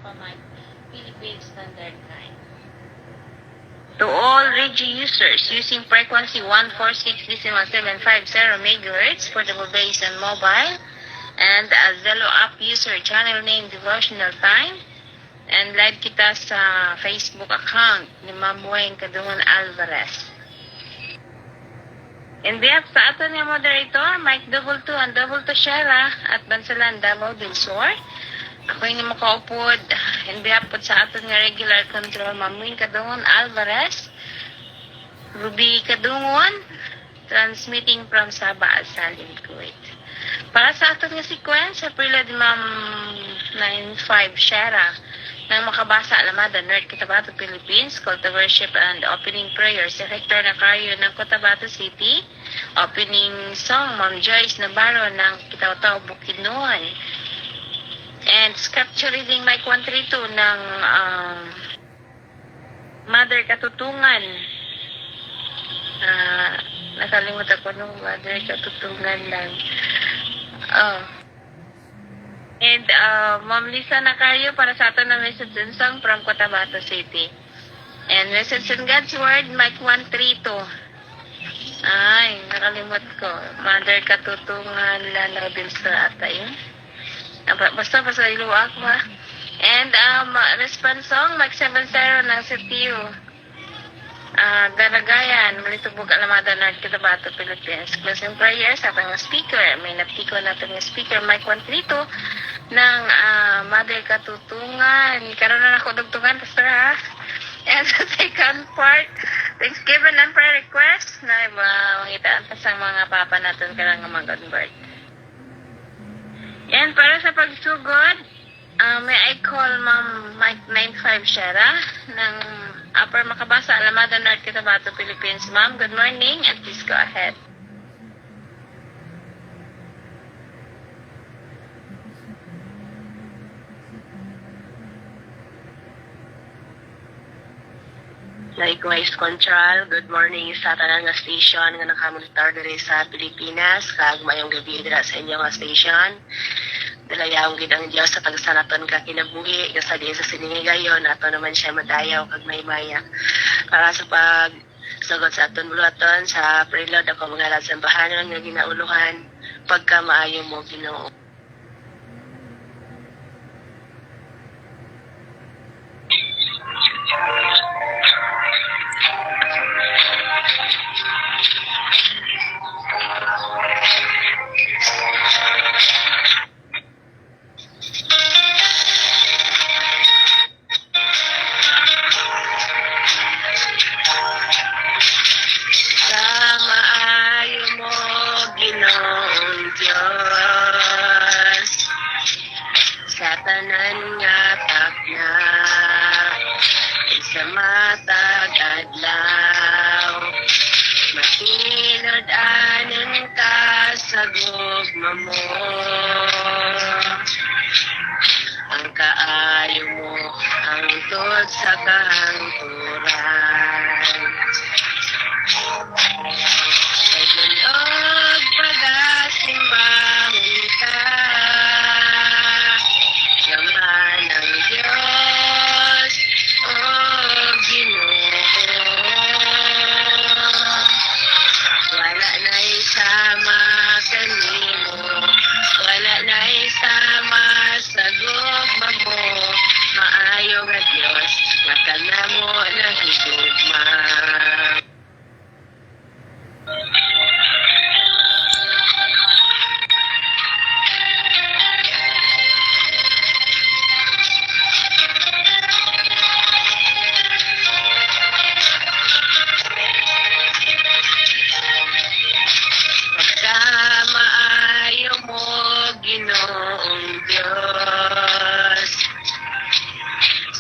Papa Mike, Philippine Standard Time. To all Reggie users using frequency 146.750 MHz, portable base and mobile, and a Zello app user, channel name Devotional Time, and live kita sa Facebook account ni Ma'am Wayne Kadungan Alvarez. In behalf sa ato nga moderator, Mike Double 2 and Double 2 Shara at Bansalan Davao del Sur, ako yung makaupod in behalf po sa ato nga regular control, Ma'am Wayne Kadungan Alvarez, Ruby Kadungan, transmitting from Sabah Al Salim, Kuwait. Para sa ato nga sequence, sa prilad Ma'am 95 Shara, nang makabasa Alamada, North Cotabato, Philippines, call to worship and opening prayer si Rector Nacario ng Cotabato City, opening song Ma'am Joyce Navarro ng Kitaw-Taw, Bukidnon, and scripture reading Mike 132 ng Mother Katutungan. Nakalimutan ko nung Mother Katutungan lang. And Ma'am Lisa Nacario para sa ato na message and song from Cotabato City. And message in God's Word, Mike 132. Ay, nakalimot ko. Mother Katutungan, Lalabil sa ata yun. Basta ilo ako ha. And response song, Mike 70 ng Sitio. Daragayan, Malitubog, Alamada, North Cotabato, Philippines. Closing prayer sa ating speaker. May napiko natin yung speaker, Mike 132 ng Mother Katutungan. Karoon na ako dugtungan, Pastor ha. And sa second part, Thanksgiving and prayer request na mangitaan pa sa mga papa natin karang mag-convert. And para sa pagsugod, may I call Ma'am Mike 95 Shara ng Upper Makabasa, Alamada, North Cotabato, Philippines. Ma'am, good morning and please go ahead. Likewise, Control, good morning sa tanan nga station nga nakamonitor diri sa Pilipinas. Kag mayong gabi dira sa inyong nga station. Dalayang gid ang Dios sa pagsanaton ka kinabuhi nga sa diya sa sinigayon ato naman siya madayaw kag may maya. Para sa pag sagot sa aton bulaton sa preload ako mga sambahanon nga ginauluhan pagka maayo mo Ginoo. Tanan nga takna sa matag adlaw matinod-anon ka sa gugma mo ang kaayo mo ang tod sa kahangturan kay gunog pag-asimbahon ka Yaman ng Diyos, O Ginoo. Wala na isama kanimo, wala na isama sa gugma mo. Maayo nga Diyos, nga kanamo na higugma.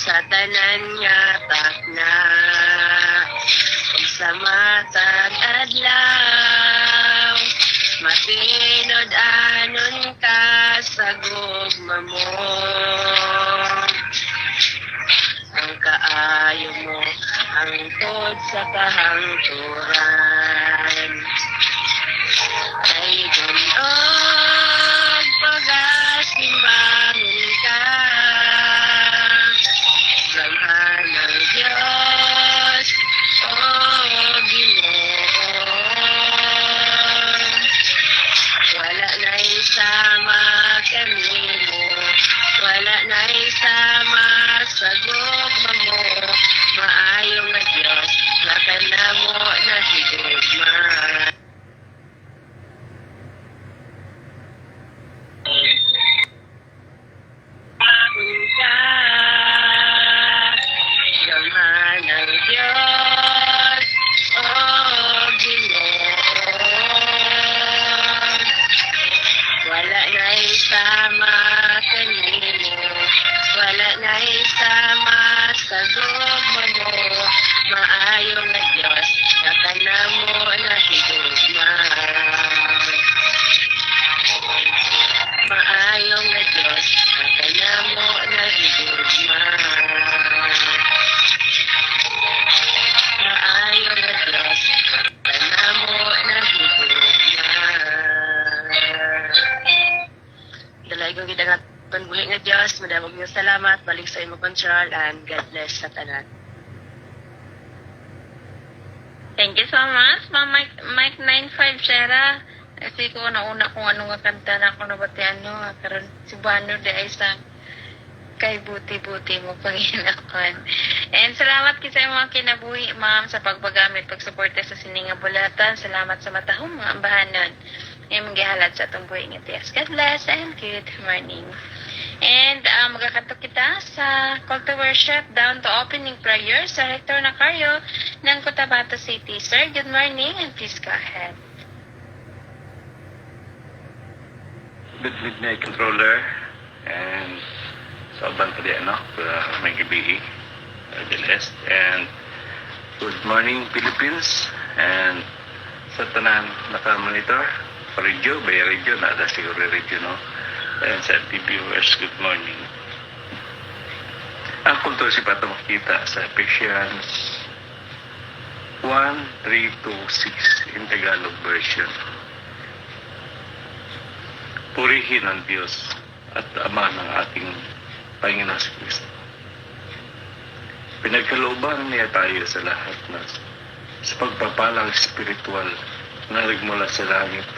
Sa tanan nga takna sa matag adlaw matinod-anon ka sa gugma mo ang kaayo mo ang tod sa kahangturan ay gunog pag-asimbangon ka sama sa gugma mo, maayo nga Diyos, nga kanamo nahigugma. Gamahan ng Diyos, o Ginoo. Wala na isama kanimo, wala na isama sa gugma mo, maayo nga Diyos, nga kanamo nahigugma. Maayo nga Diyos, nga kanamo nahigugma. Maayo nga Diyos, nga kanamo nahigugma. Dalay kong gidangaton buhi nga Diyos, madamog niyo salamat, balik sa imo control, and God bless sa tanan. Thank you so much, Ma'am Mike 95 Sarah. Kasi ko nauna kung ano nga kanta na ako nabatian no. Karon si Bano de ay sa kay buti-buti mo Panginoon. And salamat kita sa mga kinabuhi, ma'am, sa pagpagamit, pagsuporta sa sininga bulatan. Salamat sa matahong mga ambahanon. Ngayon maghihalad sa itong buhay nga tiyas. God bless and good morning. And magkakanto kita sa call to worship down to opening prayer sa Rector Nacario ng Cotabato City. Sir, good morning and please go ahead. Good midnight, controller, and sa uban pa diyan, no? May gabi, Giles, and good morning, Philippines, and sa tanan naka-monitor, radio, by radio, nada siguro radio, no? And sa TV viewers, good morning. Ang kulto si Pato makita sa Ephesians 1:3-6 in Tagalog version. Purihin ang Diyos at Ama ng ating Panginoon si Kristo. Pinagkalooban niya tayo sa lahat na sa pagpapalang spiritual na nagmula sa langit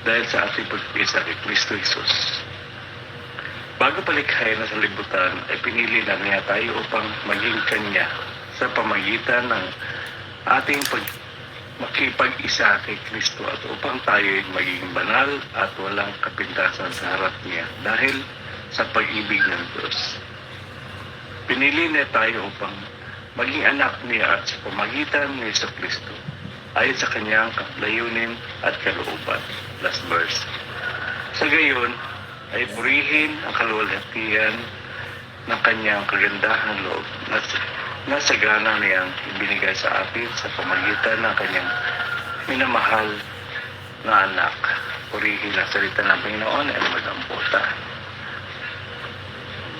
dahil sa ating pagkisa kay Kristo Jesus. Bago palikhayin na sa libutan, ay pinili na niya tayo upang maging Kanya sa pamagitan ng ating makipag-isa kay Kristo at upang tayo ay maging banal at walang kapintasan sa harap niya dahil sa pag-ibig ng Diyos. Pinili niya tayo upang maging anak niya at sa pamagitan ni Yesu Kristo ayon sa kanyang layunin at kalooban. Last verse. Sa gayon ay burihin ang kaluwalhatian ng kanyang kagandahan loob na sagana niyang ibinigay sa atin sa pamagitan ng kanyang minamahal na anak. Purihin ang salita ng Panginoon ay magamputa.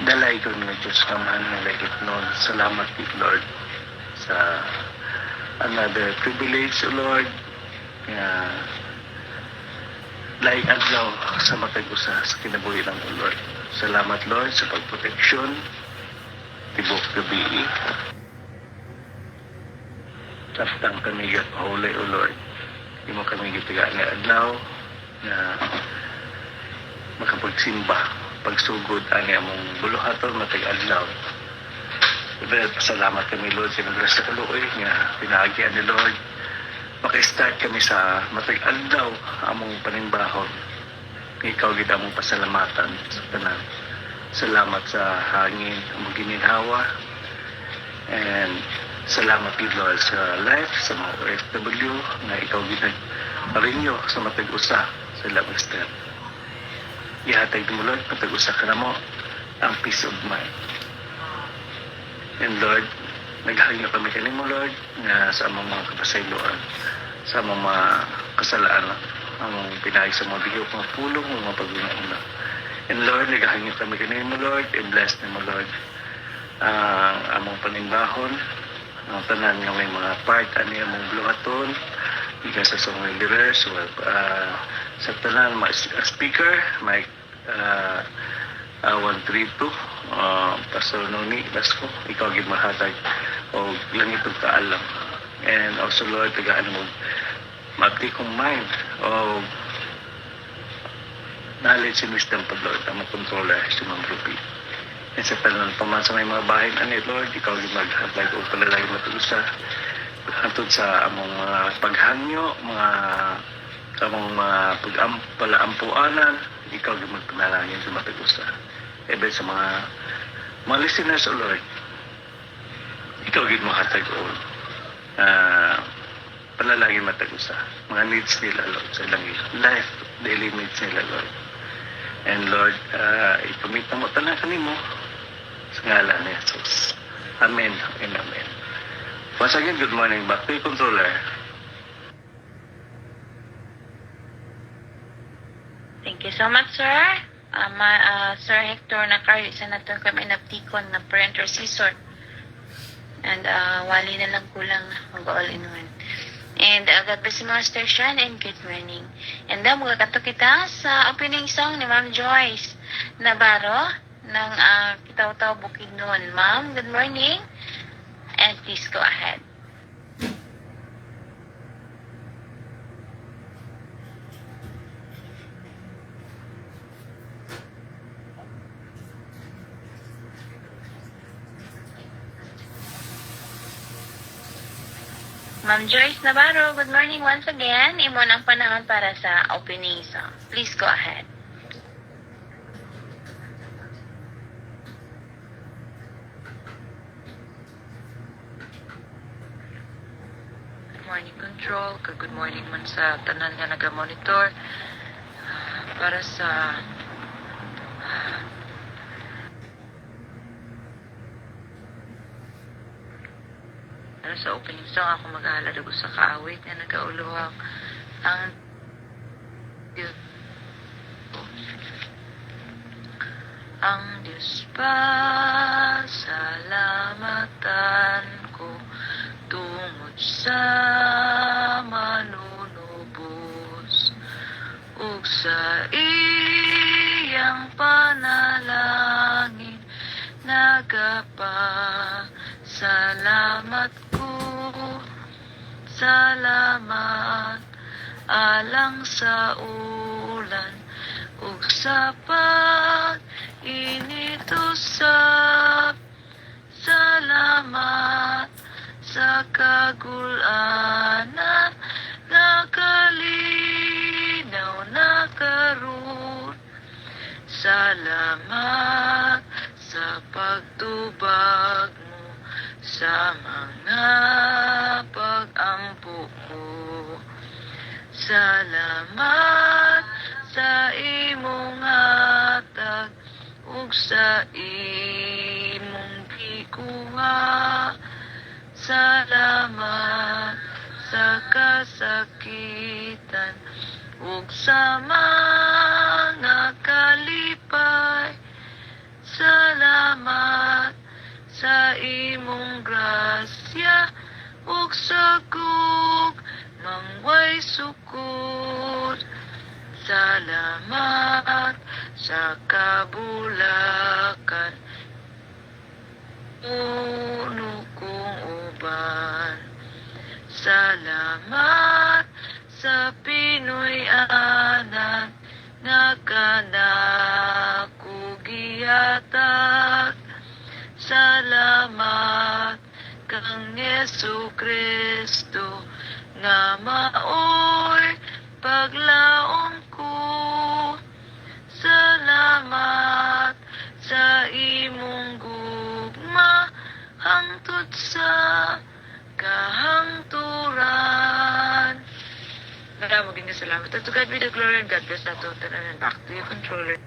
Dalay ko ng Diyos naman na lagit noon. Salamat, Lord, sa another privilege, Lord, na laing adlaw sa matag-usa sa kinabuhi ng Lord. Salamat, Lord, sa pagproteksyon, tibok gabi. Taftang kami gapahulay, O Lord. Di mo kami gitigaan na adlaw na makapagsimba, pagsugod ani among buluhaton matag-adlaw. Salamat kami, Lord, sa nagras sa kaluoy nga pinaagyan ni Lord. Maka-start kami sa matag-adlaw among panimbahon. Ikaw gid among pasalamatan sa tanan. Salamat sa hangin among gininhawa. And salamat gid, Lord, sa life sa mga OFW na ikaw ginag-arinyo sa matag-usa sa Labastan. Ihatag mo, Lord, matag-usa ka na mo ang peace of mind. And Lord, naghangyo kami kanimo, Lord, na sa among mga kapasayloan, sa among mga kasalaan, among pinahig sa mga bigyo, mga pulong, mga paglunauna. And Lord, naghangyo kami kanimo, Lord, and bless nimo, Lord, ang among panimbahon, ang tanan nga may mga part ani among buluhaton, ika sa mga leaders, sa tanan mga speaker, Mike 132, Pastor Noni Basco, ikaw gid mahatag o langit ug kaalam. And also, Lord, tagaan mo mati kong mind o knowledge and wisdom pa, Lord, ang controller si Ma'am Ruby. sa tanan pa man sa may mga bahay ani Lord, ikaw yung maghatag o palalay matusa hantod sa among mga paghangyo, mga among mga palaampuanan, ikaw yung magpanalangin sa matusa. Ebe sa mga listeners, O Lord, ikaw yung mahatag o panalangin matagusa. Mga needs nila, Lord, sa ilang life, daily needs nila, Lord. And Lord, ikumit na mo tanan kanimo sa ngalan ni Jesus. Amen and amen. Once again, good morning. Back to you, Controller. Thank you so much, sir. Sir Hector, nakari sa natin kami naptikon na prayer intercessor. And wali na lang kulang mag-all-in-one. And God bless you, mga station, and good morning. And magkakato kita sa opening song ni Ma'am Joyce Navarro ng Kitaw-Taw Bukidnon. Ma'am, good morning. And please go ahead. Ma'am Joyce Navarro, good morning once again. Imo ang panahon para sa opening song. Please go ahead. Good morning, Control. Good morning man sa tanan nga naga-monitor. Para sa opening song, ako mag-aalala ko sa kaawit na nag-auluhang ang Diyos pa, salamatan ko tungod sa manunubos ug sa iyang panalangin salamat ko, salamat alang sa ulan ug sa pag-init usab, salamat sa kagulanan nakalinaw nakaroon, salamat sa pagtubag mo sa mga pag-ampo ko, salamat sa imong hatag ug sa imong gikuha, salamat sa kasakitan ug sa mga kalipay, salamat sa imong grasya ug sagok mangway sukod, salamat sa kabulakan puno kong uban, salamat sa Pinoy anan nga kanako gihatag, salamat kang Yesu Kristo nga maoy paglaom ko, salamat sa imong gugma hangtod sa kahangturan. Maraming salamat. To God be the glory and God bless nato tanan. Back to you, Controller.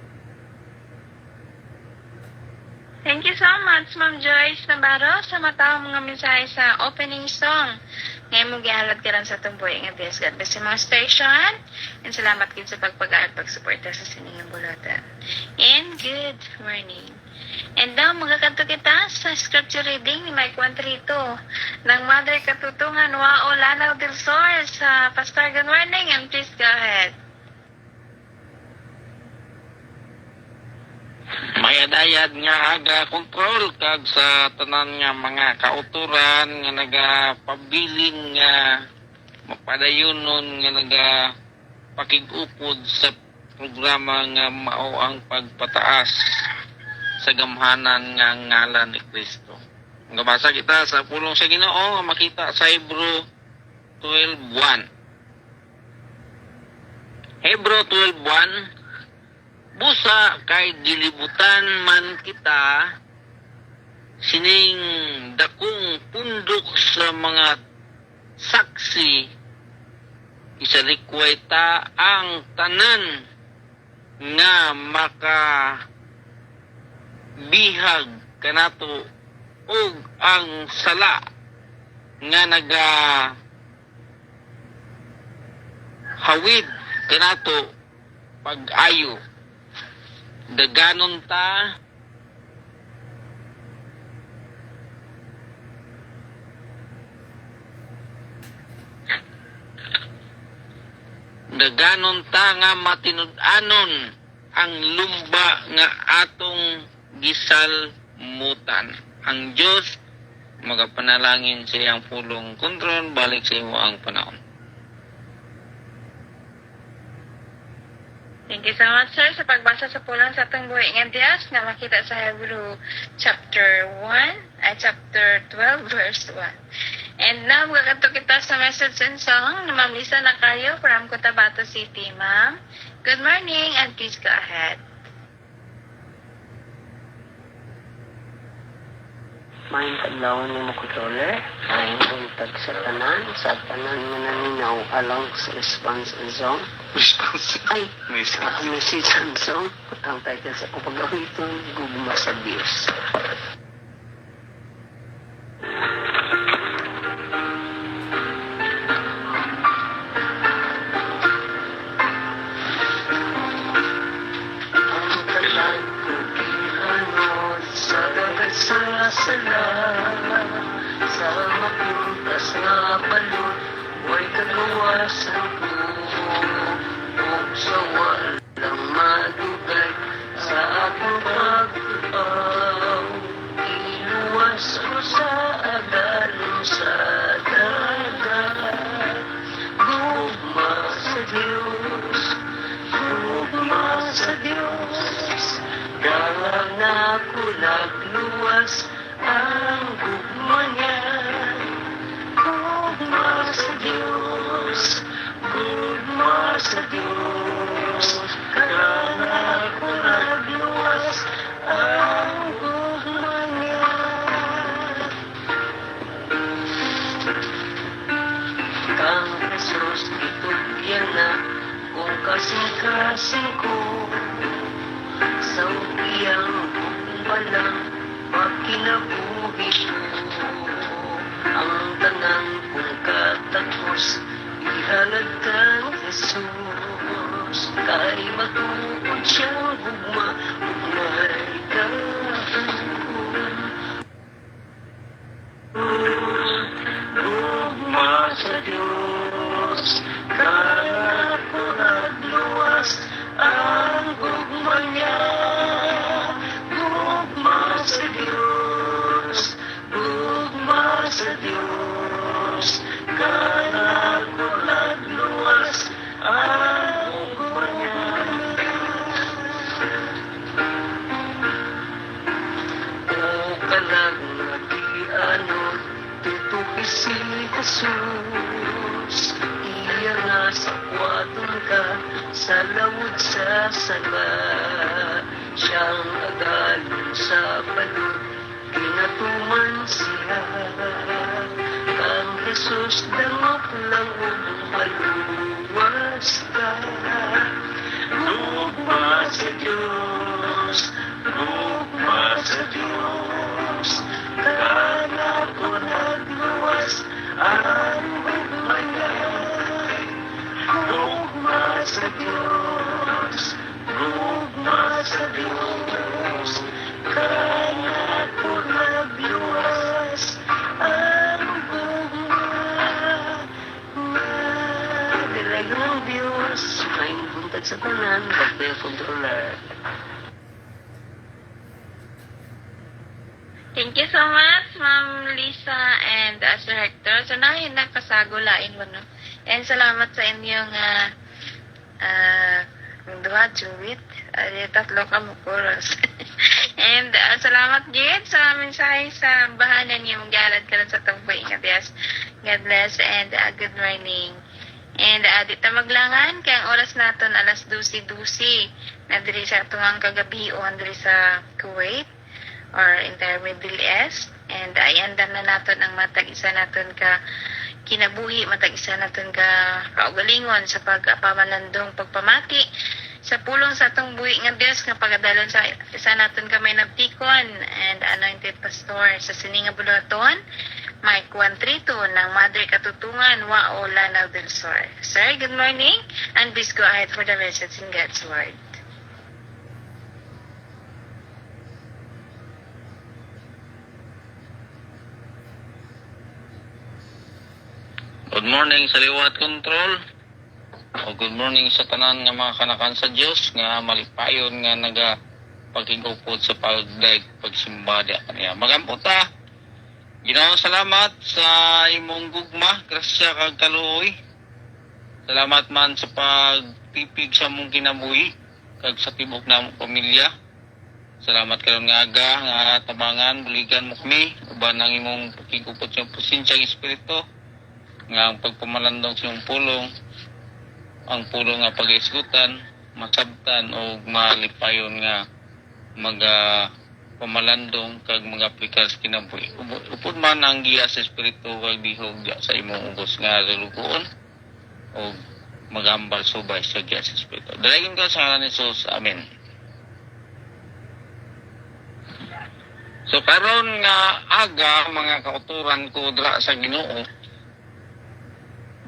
Thank you so much, Ma'am Joyce Navarro, sa matawang mga mensahe sa opening song. Ngayon mo gihalad ka rin sa tumboy nga biyas. God bless sa mga station. And salamat din sa pagpag-aat, pag-suporta sa siningang bulatan. And good morning. And now, magkakanto kita sa scripture reading ni Mike 132 ng Mother Katutungan Wao Lanao del Sur sa Pastor. Good morning and please go ahead. Mayadayad nga aga control kag sa tanan nga mga kauturan nga nagapabilin nga mapadayunon nga nagapakig-upod sa programa nga mao ang pagpataas sa gamhanan nga ngalan ni Kristo. Gabasa kita sa pulong sa Ginoo nga makita sa Hebro 12:1. Hebro 12:1, busa kay gilibutan man kita sining dakong pundok sa mga saksi, isalikway ta ang tanan nga makabihag kanato ug ang sala nga naga hawid kanato pag-ayo. Daganon ta nga matinud-anon ang lumba nga atong gisalmutan. Ang Diyos magapanalangin sa iyang pulong kontrol, balik sa imo ang panahon. Thank you so much, sir, sa pagbasa sa pulang sa atong buhay nga Diyos na makita sa Hebrew chapter 12, verse 1. And now, magkakanto kita sa message and song na Ma'am Lisa na kayo from Cotabato City, ma'am. Good morning, and please go ahead. Maayong kadlawon ni mo controller, maayong buntag sa tanan nga naninaw alang sa response and song. Ay, message and song. Ang title sa kupagawiton, gugma sa Diyos. Ang talan kong sa dagat sa sala, sa mapuntas na balon, huwag kagawasan ko. Sa walang madugay sa aking pag-aw, iluwas ko sa agalan sa dagat. Gugma sa Diyos, gugma sa Diyos, dalang na ko nagluwas ang gugma niya. Gugma sa Diyos, gugma sa Diyos, kaya ako nagluwas ang gugma niya. Kang Jesus, itugyan na kung kasing-kasing ko, sa iyang walang makinabuhi ko. Ang tanang kong katapos, ihalad kang Jesus, kay matuod siyang gugma, ugmay kahapon. Gugma sa Diyos, kaya ko nagluwas ang gugma niya. Gugma sa Diyos, gugma sa Diyos, kaya ko nagluwas ang gugma niya. O kalag na di ano, tutupi si Jesus, iya nga sa kwadon ka, sa lawod sa sala, siyang agalon sa balon, pinatuman siya. Ang Jesus dangok lang maluwas ka. Gugma sa Diyos, gugma sa Diyos, kaya ko nagluwas ang gugma niya. Gugma sa Diyos, gugma sa Diyos, kaya ko nagluwas ang gugma niya. Dilagang Diyos, may buntag sa tanan, bagay kontrolar. Thank you so much, Ma'am Lisa and Sir Hector. So, nahin nagpasagulain mo, no? And salamat sa inyong duha, Jewit. Tatlo ka mo chorus. And salamat gid sa mensahe sa bahanan niyo galad ka sa tungboy nga Dios. God bless and good morning. And di ta maglangan kay ang oras naton alas 12:12 na diri sa tungang kagabi o diri sa Kuwait or entire Middle East. And iandam na naton ang matag isa naton ka kinabuhi, matag isa naton ka kaugalingon sa pagpamalandong pagpamati sa pulong sa atong buhi nga Dios nga pagadalon sa isa naton kamay nabtikon and anointed pastor sa sininga bulaton Mike 132 ng Mother Katutungan Wao Lanao del Sur. Sir, good morning and please go ahead for the message in God's Word. Good morning sa liwat control. O good morning sa tanan nga mga kanakan sa Dios nga malipayon nga naga pagkigupod sa pagdaig pagsimba di kaniya. Magampot ta. Ginoo salamat sa imong gugma, grasya kag kaluoy. Salamat man sa pagtipig sa mong kinabuhi kag sa tibok namong pamilya. Salamat karon nga aga nga tabangan buligan mo kami uban ang imong pagkigupod sa presensya ng Espiritu nga ang pagpamalandong sa iyong pulong, ang pulong nga pag-isgutan, masabtan o malipayon nga pamalandong kag mga aplikal sa kinabuhi. Upod man ang giya sa Espiritu kag dihog sa imong ubos nga relugoon o magambal subay sa giya sa Espiritu. Dalagin ko sa ngalan ni Jesus. Amen. So karon nga aga mga kauturan ko dra sa Ginoo,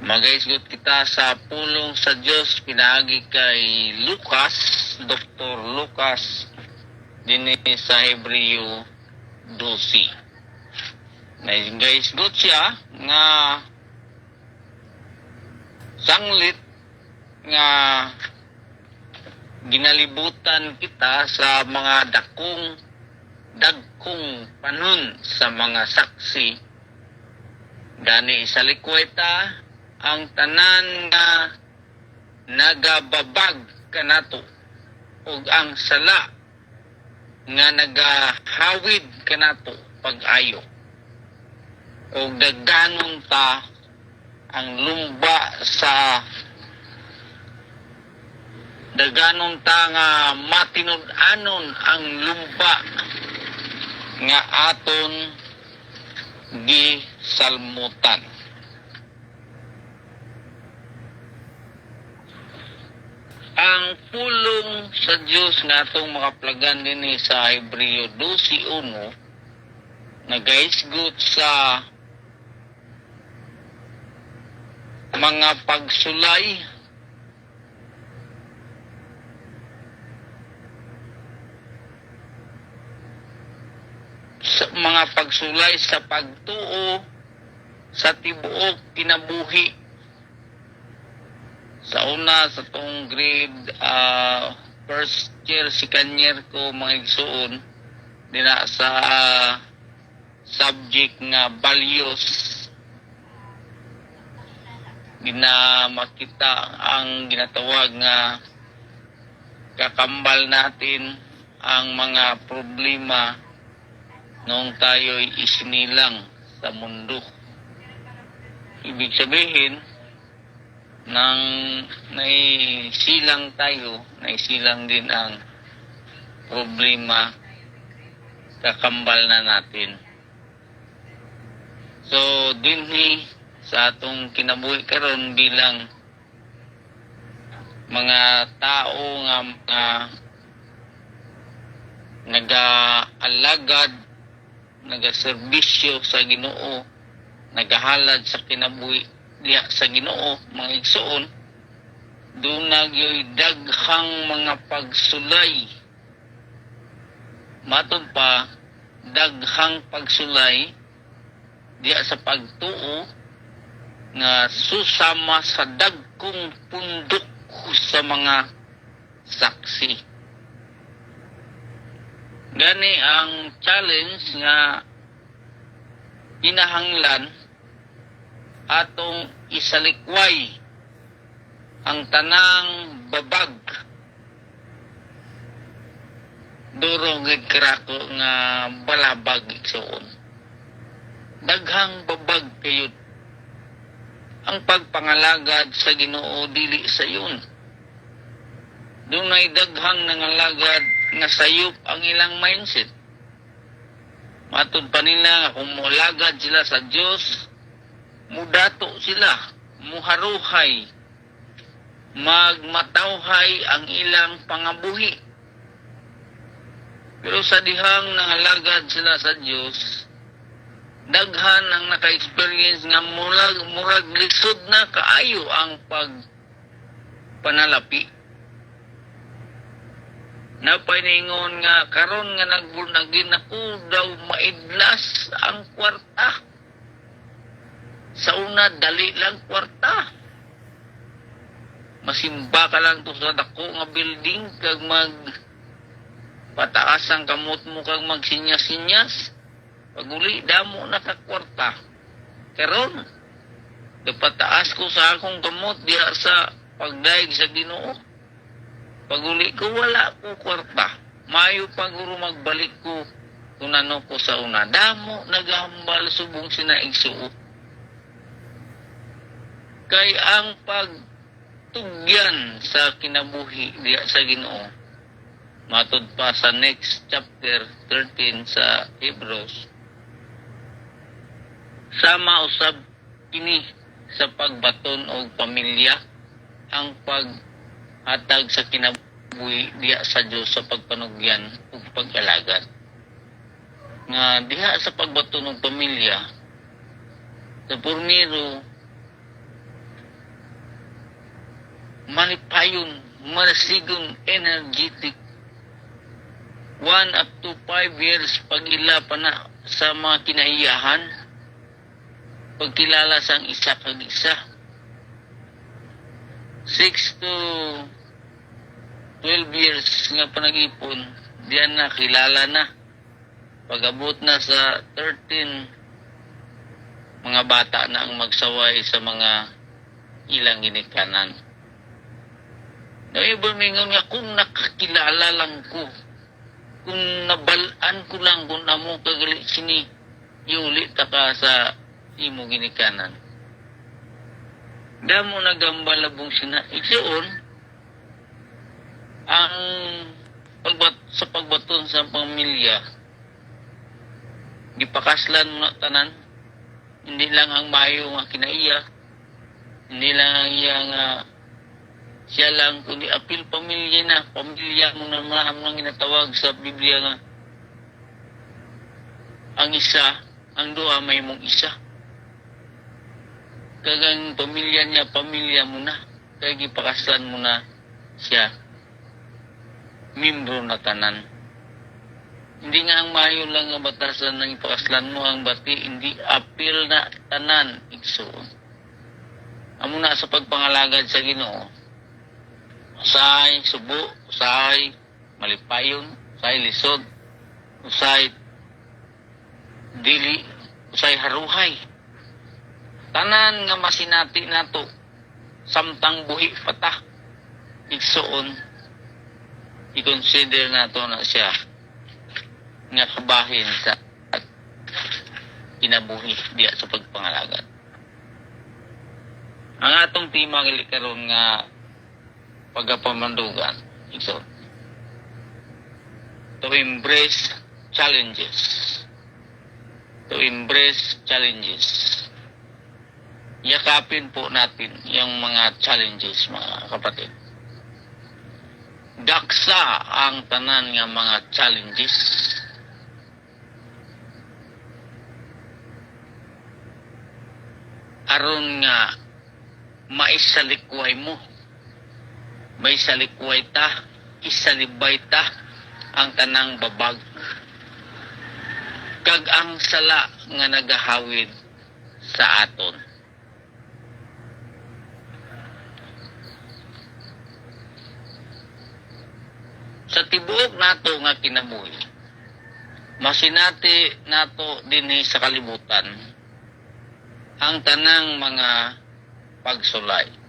magaisgot kita sa pulong sa Diyos pinaagi kay Lucas, Dr. Lucas, din sa Hebreo 12. Nagaisgot siya nga sanglit nga ginalibutan kita sa mga dagkong panon sa mga saksi. Gani sa likweta ang tanan nga nagababag kanato ug ang sala nga nagahawid kanato pag-ayo ug dagdanon ta ang lumba sa dagdanon ta nga matinud-anon ang lumba nga aton gisalmutan. Ang pulong sa Diyos nga itong makaplagan din sa Hebreo 12:1 nagaisgot sa mga pagsulay sa pagtuo sa tibuok kinabuhi. Sa una sa tong grade first year second year ko mga igsuon dina sa subject nga values makita ang ginatawag nga kakambal natin ang mga problema noong tayo'y isinilang sa mundo. Ibig sabihin nang naisilang tayo, naisilang din ang problema, kakambal na natin. So, dinhi sa atong kinabuhi karon bilang mga tao nga nag-aalagad, nagaserbisyo sa Ginoo, nagahalad sa kinabuhi diya sa Ginoo, mga igsoon, doon nagyoy daghang mga pagsulay. Matod pa, daghang pagsulay diya sa pagtuo nga susama sa dagkong pundok sa mga saksi. Gani ang challenge nga kinahanglan atong isalikway ang tanang babag durong gid krako nga balabag igsoon. Daghang babag kayo ang pagpangalagad sa Ginoo dili sayon. Dunay daghang nangalagad nga sayop ang ilang mindset. Matud pa nila nga kung mulagad sila sa Dios, mudato sila, muharuhay, magmatawhay ang ilang pangabuhi. Pero sa dihang nangalagad sila sa Dios, daghan ang naka-experience nga murag lisod na kaayo ang pagpanalapi. Napaningon nga karon nga nagbunagin ako daw maidlas ang kwarta. Sa una dali lang kwarta. Masimba ka lang to sa dako nga building kag pataas ang kamot mo kag magsinyas-sinyas. Paguli damo na ka kwarta. Karon pataas ko sa akong kamot diha sa pagdaig sa Ginoo. Paguli ko wala ko kwarta. Mayo paguro magbalik ko tunano ko sa una. Damo nagahambal subong sinaigsuo. Kay ang pagtugyan sa kinabuhi diya sa Ginoo. Matud pa sa next chapter 13 sa Hebrews. Sama usab kini sa pagbaton og pamilya ang paghatag sa kinabuhi diya sa Dios sa pagpanugyan ug pag-alagad. Nga diha sa pagbaton og pamilya sa purniro malipayon, marasigon, energetic 1 up to 5 years pag-ila pa na sa mga kinaiyahan pagkilala sa isa kag isa 6 to 12 years nga panag-ipon diyan na kilala na pag-abot na sa 13 mga bata na ang magsaway sa mga ilang ginikanan. Naibamingon nga kung nakakilala lang ko kung nabalaan ko lang kung amo kagali sini yuli taka sa imo ginikanan. Damo nagambalabong sina igsoon ang sa pagbaton sa pamilya gipakaslan mo na tanan, hindi lang ang mayo nga kinaiya, hindi lang ang iya nga siya lang kundi apil pamilya na pamilya mo na mga ginatawag sa Biblia nga ang isa ang duha may mong isa kagang pamilya niya pamilya mo na kaya gipakaslan mo na siya membro na tanan. Hindi nga ang mayo lang nga batasan ng ipakaslan mo ang bati hindi apil na tanan igsoon. Amo na sa pagpangalagad sa Ginoo usay subo, usay malipayon, usay lisod, usay dili, usay haruhay. Tanan nga masinati nato samtang buhi pata igsoon i-consider nato na siya nga kabahin sa kinabuhi diya sa pagpangalagad. Ang atong tema gali karon nga pagapamandugan so to embrace challenges yakapin po natin yung mga challenges mga kapatid. Daksa ang tanan nga mga challenges aron nga maisalikway mo may salikway ta, isalibay ta ang tanang babag. Kag ang sala nga nagahawid sa aton. Sa tibuok nato nga kinabuhi, masinati nato dinhi sa kalibutan ang tanang mga pagsulay.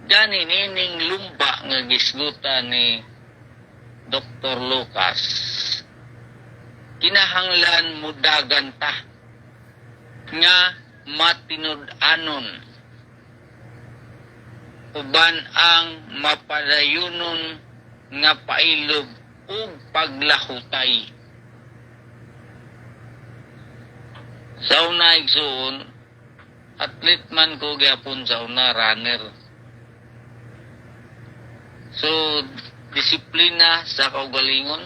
Gani nining lumba nga gisgutan ni Dr. Lucas, kinahanglan mudagan ta nga matinud-anon uban ang mapadayunon nga pailob ug paglahutay. Sa una igsoon, athlete man ko gyapon sa una, runner. So, disiplina sa kaugalingon,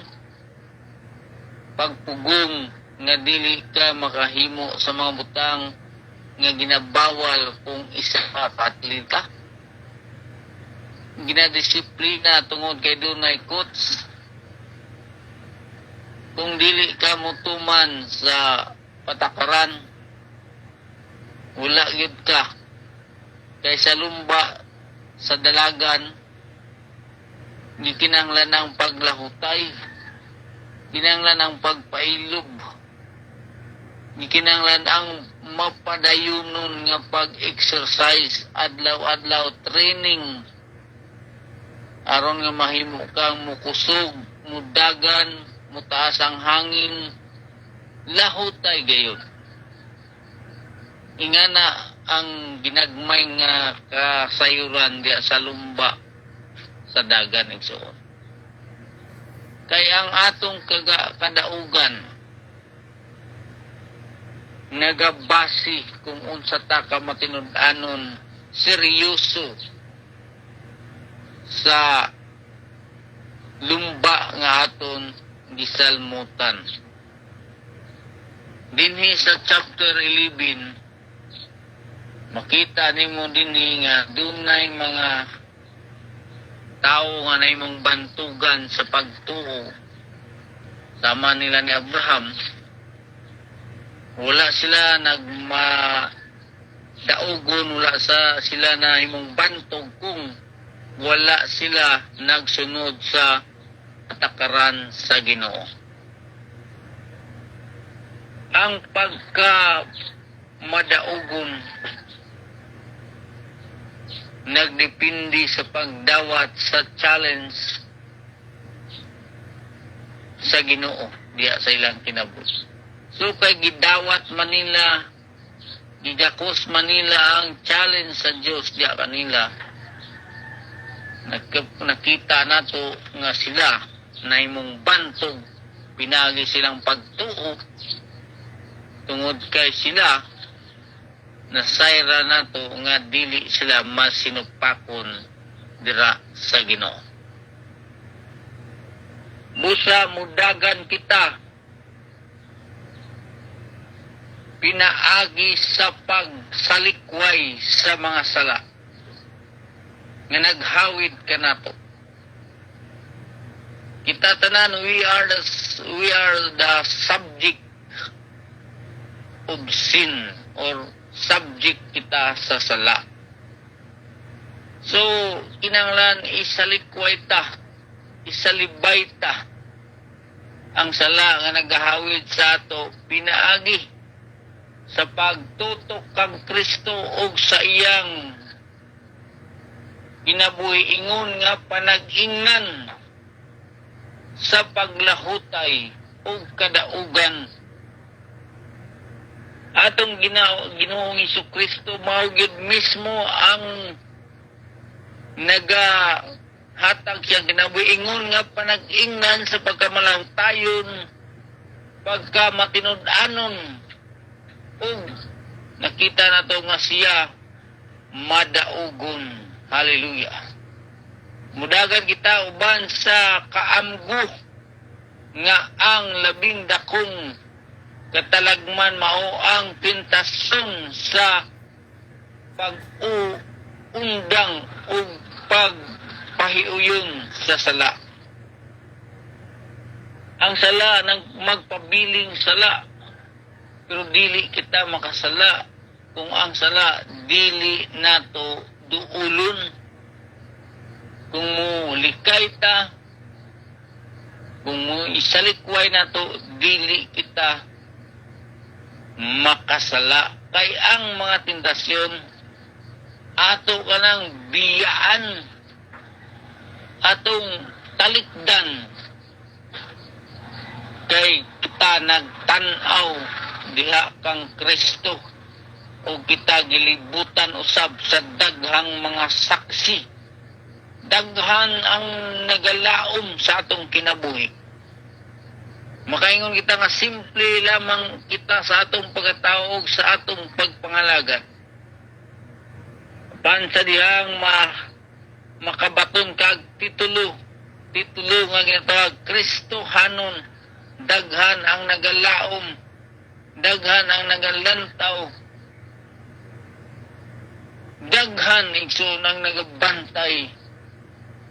pagpugong nga dili ka makahimo sa mga butang nga ginabawal kung isa ka atleta. Ginadisiplina tungod kay dunay coach. Kung dili ka mutuman sa patakaran, wala gyud ka. Kay sa lumba, sa dalagan, di kinahanglan ang paglahutay, kinahanglan ang pagpailob, di kinahanglan ang mapadayunon nga pag-exercise, adlaw-adlaw training, aron nga mahimo kang mukusog, mudagan, mutaas ang hangin, lahutay gayon. Ingana ang ginagmay nga kasayuran diya sa lumba sa dagan igsoon. Kay ang atong kadaugan nagabasi kung unsa ta ka matinud-anon seryoso sa lumba nga aton gisalmutan. Dinhi sa chapter 11, makita nimo dinhi nga dunay mga tao nga naimong bantugan sa pagtuo. Sama nila ni Abraham. Wala sila nagmadaugon, wala sila na imong bantog kung wala sila nagsunod sa patakaran sa Ginoo. Ang pagka madaugon nagdepende sa pagdawat sa challenge sa Ginoo diya sa ilang kinabut. So kay gidawat Manila, gidakos Manila ang challenge sa Dios diya kanila. Nakita nato nga sila na imong bantog, pinagi silang pagtuo tungod kay sila nasayra nato nga dili sila masinupakon dira sa Ginoo. Busa mudagan kita pinaagi sa pagsalikway sa mga sala nga naghawid ka nato. Kita tanan we are the subject of sin or subject kita sa sala. So kinahanglan isalikway ta, isalibay ta ang sala nga naghawid sa ato, pinaagi sa pagtutok kang Kristo og sa iyang kinabuhi ingon nga panag-ingnan sa paglahutay o kadaugan. Atong Ginoong Jesucristo mao gyud mismo ang nagahatag siya kinabuhi ingon nga panag-ingnan sa pagkamalahutayon, pagkamatinud-anon, o nakita nato nga siya madaugon. Hallelujah. Mudagan kita uban sa kaamgo nga ang labing dakong katalagman mao ang pintasyon sa pag-uundang o pagpahiuyon sa sala. Ang sala nang magpabiling sala, pero dili kita makasala kung ang sala dili nato duulon. Kung mo likay ta, kung mo isalikway na to, dili kita makasala. Kay ang mga tentasyon, ato ka ng biyaan, atong talikdan, kay kita nagtan-aw diha kang Kristo o kita gilibutan usab sa daghang mga saksi. Daghan ang nagalaom sa atong kinabuhi. Makaingon kita nga simple lamang kita sa atong pagkatao ug sa atong pagpangalagat. Pansa dihang makabaton kag titulo nga ginatawag Kristohanon. Daghan ang nagalaom, daghan ang nagalantaw, daghan igsoon ang nagabantay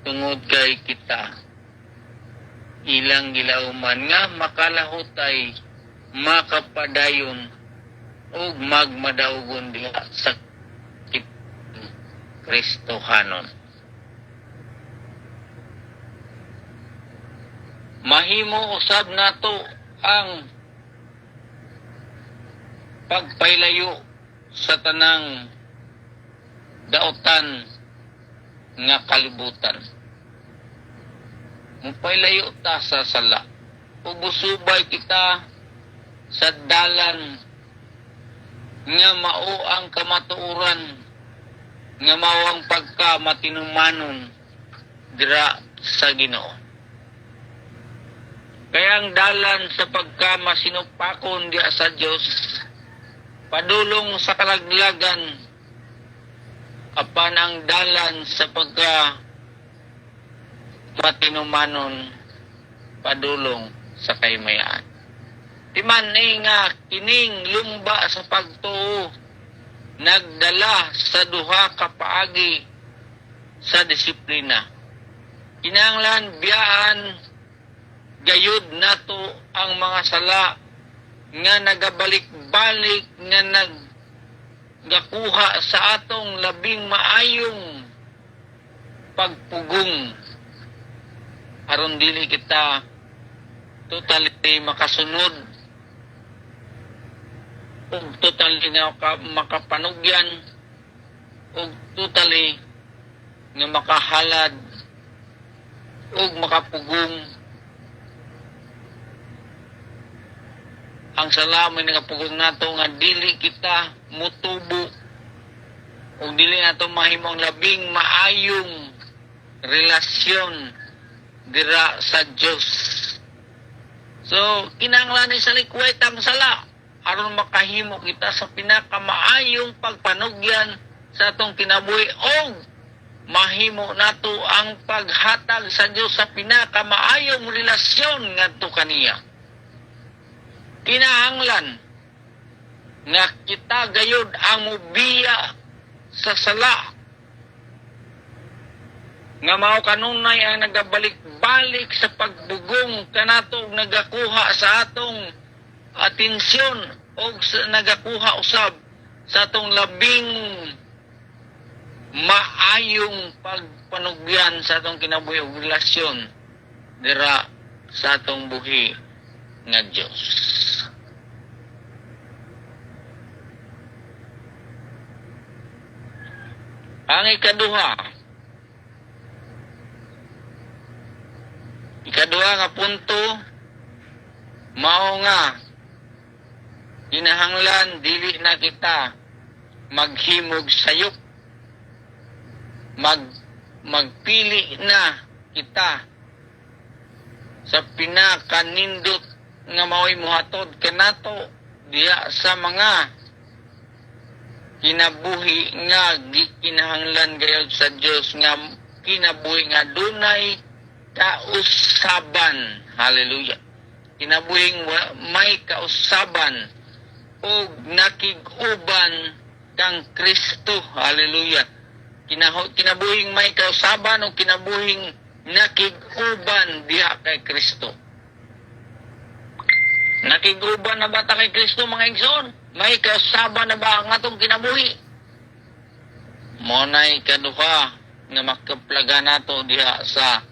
tungod kay kita. Ilang gilauman nga makalahutay, makapadayon ug magmadaugon diha sa Kristohanon. Mahimo usab nato ang pagpailayo sa tanang daotan nga kalibutan. Mupailayo ta sa sala. Ubusubay kita sa dalan nga mao ang kamatuoran, nga mao ang pagkamatinumanon dira sa Ginoo. Kaya ang dalan sa pagkamasinupakon diya sa Dios padulong sa kalaglagan apan ang dalan sa matinumanon padulong sa kaymayan. Timan nga kining lumba sa pagtuo nagdala sa duha ka paagi sa disiplina. Kinahanglan biyaan gayud nato ang mga sala nga nagabalik-balik nga nagakuha sa atong labing maayong pagpugong aron dili kita totally makasunod o totally na makapanugyan o totally nga makahalad o makapugong. Ang salamin nga pugong nato nga dili kita mutubo o dili nato mahimong labing maayong relasyon dira sa Dios. So, kinahanglan ni sa likwet ang sala aron makahimo kita sa pinakamaayong pagpanugyan sa atong kinabuhi o mahimo nato ang paghatag sa Dios sa pinakamaayong relasyon ngadto kaniya. Kinahanglan nga kita gayud ang mubiya sa sala nga mao kanunay ang nagabalik-balik sa pagbugong kanato nagakuha sa atong atensyon o nagakuha usab sa atong labing maayong pagpanugyan sa atong kinabuhi ug relasyon dira sa atong buhi nga Dios. Ang ikaduha nga punto mao nga kinahanglan dili na kita maghimog sayop, magpili na kita sa pinakanindot nga mao'y muhatod kanato diya sa mga kinabuhi nga gikinahanglan gayud sa Dios nga kinabuhi nga dunay kausaban. Hallelujah. Kinabuhing may kausaban o nakig-uban kang Kristo. Hallelujah. Kinabuhing may kausaban o kinabuhing nakig-uban diha kay Kristo. Nakig-uban na ba ta kay Kristo mga igsoon? May kausaban na ba ang atong kinabuhi? Monay kaduha nga makaplaga nato diha sa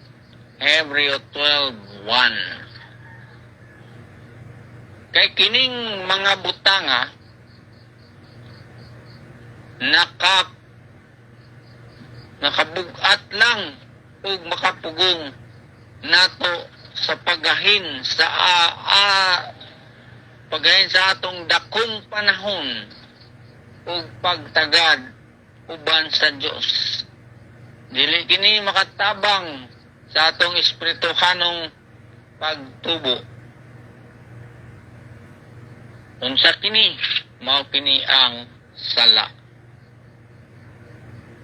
Hebreo 12:1. Kay kining mga butanga nakabugat lang ug makapugong nato sa pagahin sa atong dakong panahon ug pagtagad uban sa Dios. Dili kini makatabang sa atong espirituhanong pagtubo. Unsa kini? Mao kini ang sala.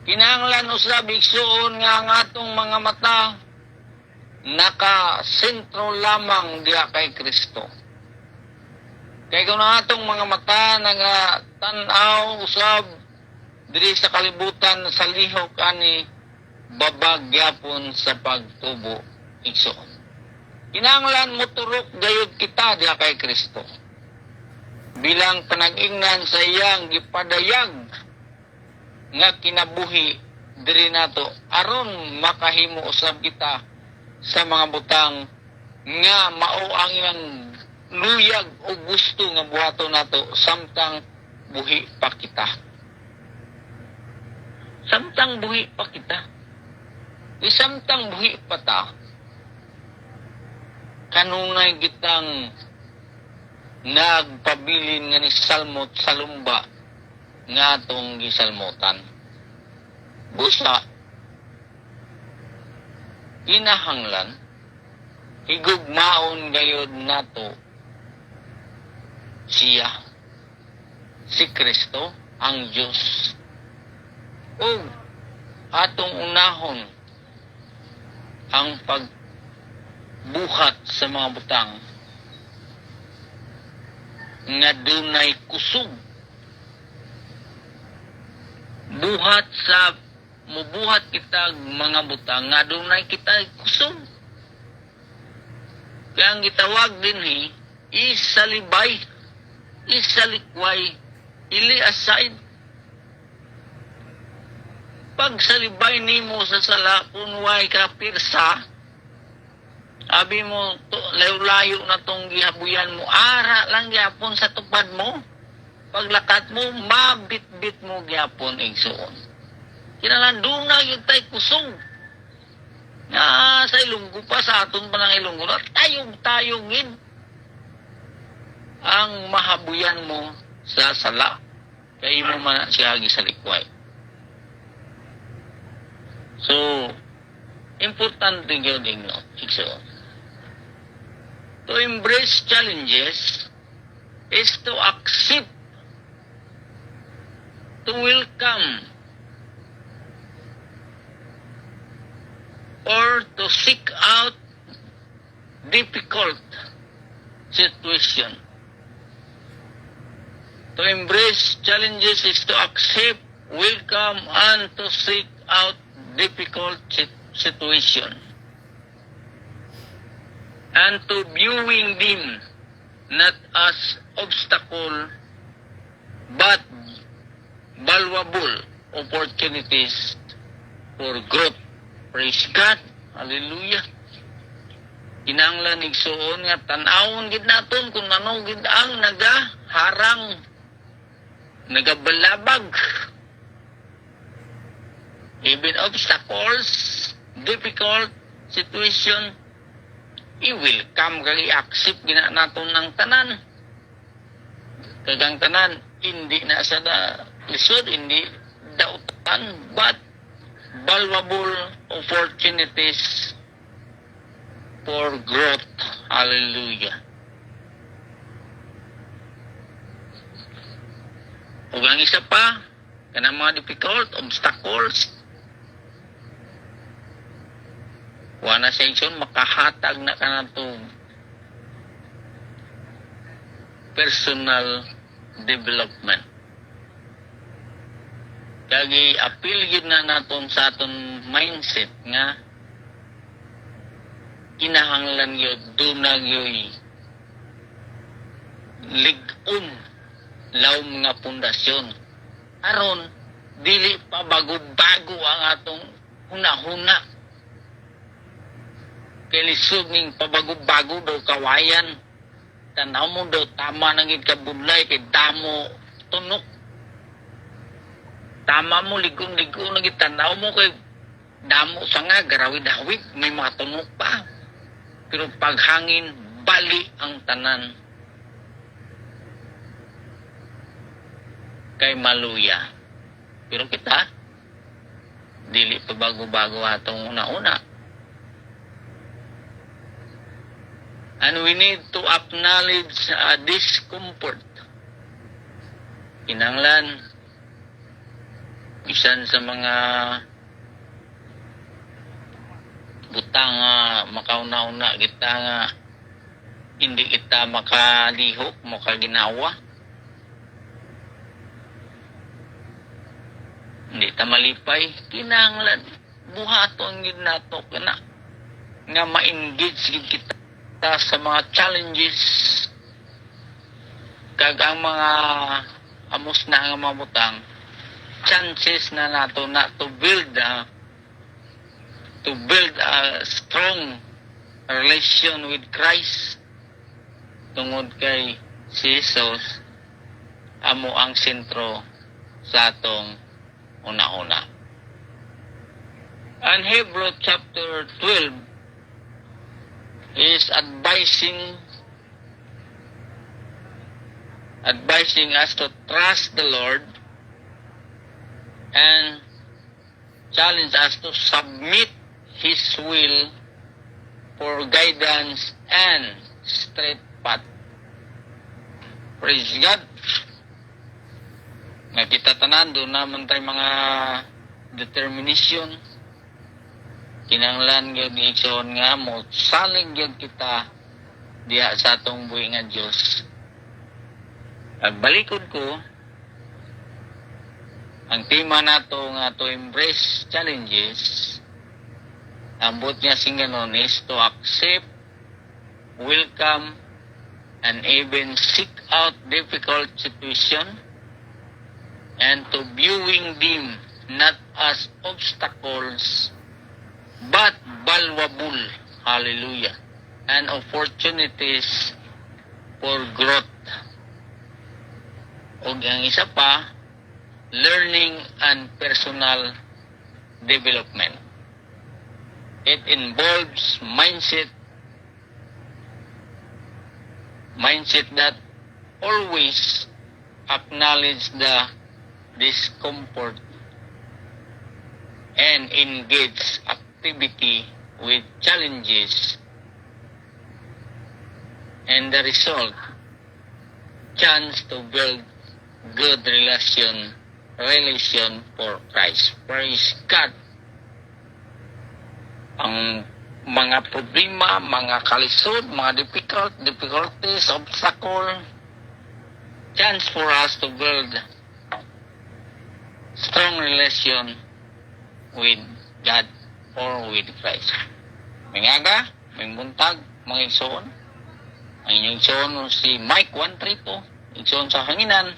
Kinahanglan usab igsuon nga ang atong mga mata nakasentro lamang diha kay Kristo. Kay kung ang atong mga mata nagatanaw usab diri sa kalibutan sa lihok ani babagyapon sa pagtubo igsuon. Kinahanglan moturok gayud kita diha kay Kristo bilang panag-ingnan sa iyang gipadayag nga kinabuhi diri nato aron makahimo usab kita sa mga butang nga mao ang ilang luyag o gusto nga buhaton nato samtang buhi pa kita. Samtang buhi pa kita. Samtang buhi pa ta. Kanungay kitang nagpabilin nga ni salmot sa lumba nga atong gisalmotan. Busa, kinahanglan, higugmaon gayod nato siya, si Kristo, ang Diyos. O atong unahon ang pagbuhat sa mga butang nga dunay kusog. Buhat sa mubuhat kita mga butang nga dunay kita kusog. Kaya ang gitawag din isalibay, isalikway, ili aside. Pag salibay nimo sa sala kung way ka pirsa, abi mo layo-layo na tong gihabuyan mo, ara lang gyapon sa tupad mo. Paglakat mo, mabit-bit mo gyapon igsuon. Kinahanglan dunay yung tay kusog. Nga sa Ilonggo pa, sa aton pa ng Ilonggo, tayog-tayogin ang mahabuyan mo sa sala. Kaya mo man siya sa likway. So, importante yun din, no? Igsuon. To embrace challenges is to accept, to welcome, or to seek out difficult situation. To embrace challenges is to accept, welcome, and to seek out difficult situation. And to viewing them not as obstacle but valuable opportunities for growth. Praise God. Hallelujah. Kinahanglan igsuon nga tan-awon gid naton kung ano gid ang nagaharang, nagabalabag. Even obstacles, difficult situation, i-welcome kag i-accept gina naton ng tanan. Kagang tanan, hindi na sa lisod, hindi dautan, but valuable opportunities for growth. Hallelujah. Ug ang isa pa, kanang mga difficult obstacles, wana section makahatag na kanatong personal development. Kagi appeal gid na naton sa aton mindset nga kinahanglan gyud dunag yoy lig-on lawom nga pundasyon aron dili pa bago-bago ang atong huna-huna. Kay lisod ning pabago-bago daw kawayan. Tanaw mo daw tama nang kabudlay kay damo tunok. Tama mo ligong-ligong nang tanaw mo kay damo sanga garawid-hawid may mga tunok pa. Pero paghangin, bali ang tanan. Kay maluya. Pero kita, dili pa bago-bago atong una-una. And we need to acknowledge discomfort. Kinanglan, bisan sa mga butang nga makauna-una kita nga hindi kita makalihok, makaginawa. Hindi ta malipay, kinahanglan buhaton gid nato kana nga ma-engage gid kita sa mga challenges kag ang mga amos na nga mga butang chances na nato na to build a strong relation with Christ tungod kay si Jesus amo ang sentro sa atong una-una. And Hebrew chapter 12 is advising us to trust the Lord and challenge us to submit His will for guidance and straight path. Praise God. Nakita tanan doon naman tayo mga determination. Kinanglan gyud ni Igsoon nga mo salig gyud kita diha sa atong buhi nga Dios. Agbalikod ko ang tema nato nga to embrace challenges. Ang buot niya singanon is to accept, welcome, and even seek out difficult situation and to viewing them not as obstacles but valuable, hallelujah, and opportunities for growth. O ang isa pa, learning and personal development. It involves mindset that always acknowledge the discomfort and engage activity with challenges, and the result, chance to build good relation for Christ. Praise God. Ang mga problema, mga kalisod, mga difficulties, obstacle, chance for us to build strong relation with God or with Christ. May ngaga, may buntag, mga igsoon. Ang inyong igsoon si Mike 132, igsoon sa hanginan,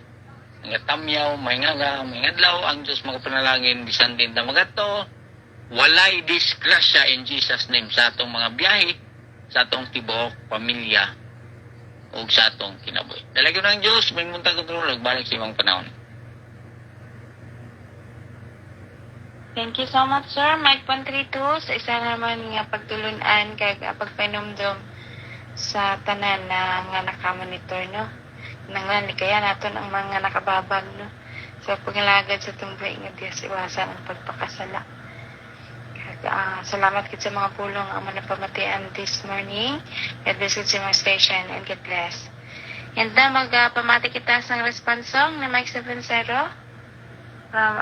mga tamyaw, may ngaga, may ngadlaw, ang Diyos mga panalangin, bisan din na magato, walay disgrasya in Jesus' name sa atong mga biyahe, sa atong tibuok, pamilya, o sa atong kinabuhi. Dalagyan ng Diyos, may buntag kontrol, nagbalik sa ibang panahon. Thank you so much, Sir Mike 132, sa isa naman nga pagtulunan kag pagpainumdum sa tanan na nga nakamonitor, no? Nanglan kaya naton ang mga nakababag, no? Sa paglagad sa tumbuhay nga Diyos, iwasan ang pagpakasala. Salamat kit sa mga pulong ang manapamatian this morning. God bless sa mga station and God bless. And na magpamati kita sa responsong na Mike 70 from